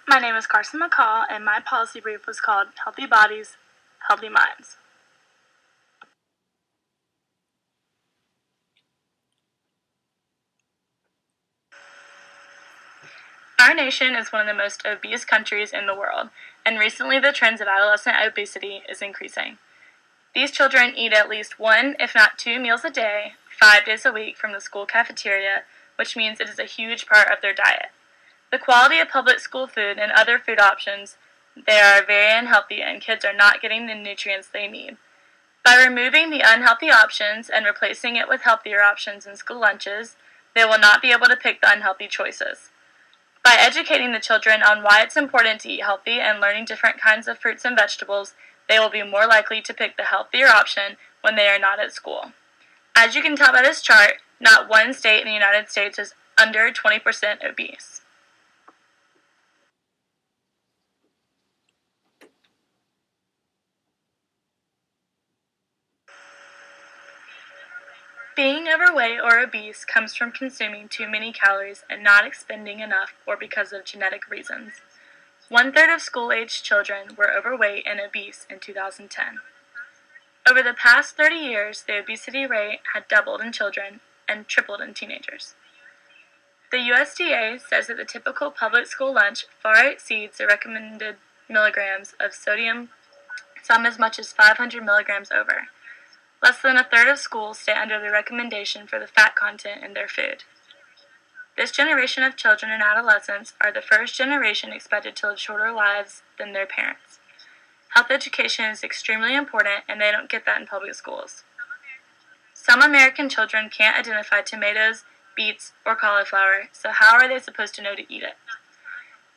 My name is Carson McCall, and my policy brief was called Healthy Bodies, Healthy Minds. Our nation is one of the most obese countries in the world, and recently the trends of adolescent obesity is increasing. These children eat at least 1, if not 2 meals a day, 5 days a week from the school cafeteria, which means it is a huge part of their diet. The quality of public school food and other food options, they are very unhealthy and kids are not getting the nutrients they need. By removing the unhealthy options and replacing it with healthier options in school lunches, they will not be able to pick the unhealthy choices. By educating the children on why it's important to eat healthy and learning different kinds of fruits and vegetables, they will be more likely to pick the healthier option when they are not at school. As you can tell by this chart, not one state in the United States is under 20% obese. Being overweight or obese comes from consuming too many calories and not expending enough or because of genetic reasons. 1/3 of school-aged children were overweight and obese in 2010. Over the past 30 years, the obesity rate had doubled in children and tripled in teenagers. The USDA says that the typical public school lunch far exceeds the recommended milligrams of sodium, some as much as 500 milligrams over. Less than 1/3 of schools stay under the recommendation for the fat content in their food. This generation of children and adolescents are the first generation expected to live shorter lives than their parents. Health education is extremely important, and they don't get that in public schools. Some American children can't identify tomatoes, beets, or cauliflower, so how are they supposed to know to eat it?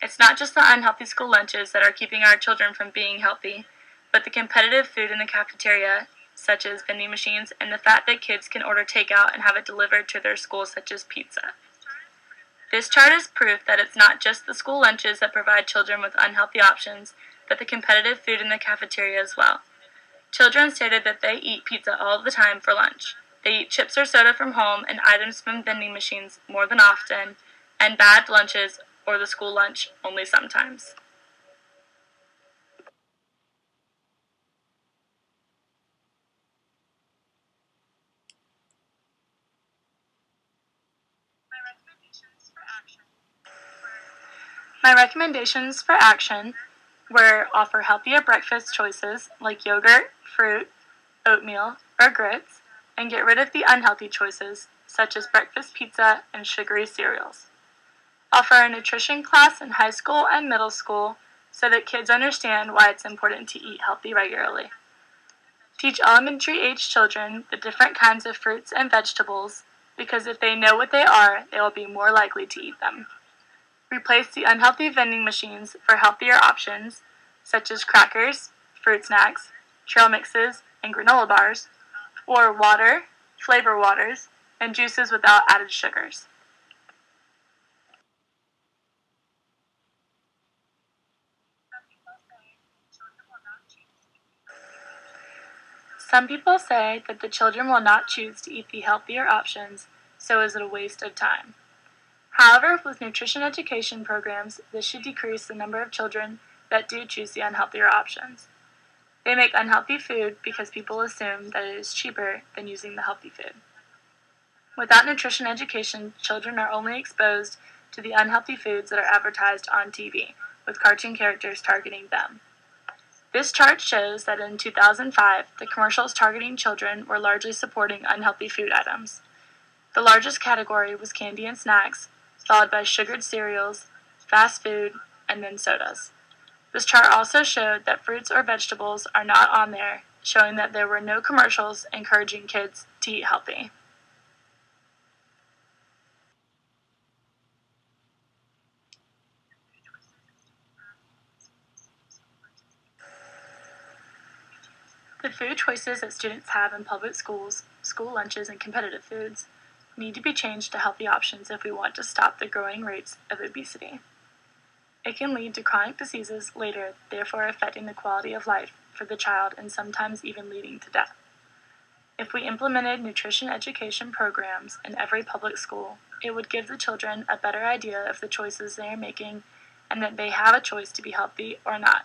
It's not just the unhealthy school lunches that are keeping our children from being healthy, but the competitive food in the cafeteria, such as vending machines, and the fact that kids can order takeout and have it delivered to their school, such as pizza. This chart is proof that it's not just the school lunches that provide children with unhealthy options, but the competitive food in the cafeteria as well. Children stated that they eat pizza all the time for lunch. They eat chips or soda from home and items from vending machines more than often, and bad lunches or the school lunch only sometimes. My recommendations for action were offer healthier breakfast choices like yogurt, fruit, oatmeal, or grits, and get rid of the unhealthy choices such as breakfast pizza and sugary cereals. Offer a nutrition class in high school and middle school so that kids understand why it's important to eat healthy regularly. Teach elementary age children the different kinds of fruits and vegetables because if they know what they are, they will be more likely to eat them. Replace the unhealthy vending machines for healthier options such as crackers, fruit snacks, trail mixes, and granola bars, or water, flavor waters, and juices without added sugars. Some people say that the children will not choose to eat the healthier options, so is it a waste of time? However, with nutrition education programs, this should decrease the number of children that do choose the unhealthier options. They make unhealthy food because people assume that it is cheaper than using the healthy food. Without nutrition education, children are only exposed to the unhealthy foods that are advertised on TV, with cartoon characters targeting them. This chart shows that in 2005, the commercials targeting children were largely supporting unhealthy food items. The largest category was candy and snacks, followed by sugared cereals, fast food, and then sodas. This chart also showed that fruits or vegetables are not on there, showing that there were no commercials encouraging kids to eat healthy. The food choices that students have in public schools, school lunches, and competitive foods need to be changed to healthy options if we want to stop the growing rates of obesity. It can lead to chronic diseases later, therefore affecting the quality of life for the child and sometimes even leading to death. If we implemented nutrition education programs in every public school, it would give the children a better idea of the choices they are making and that they have a choice to be healthy or not.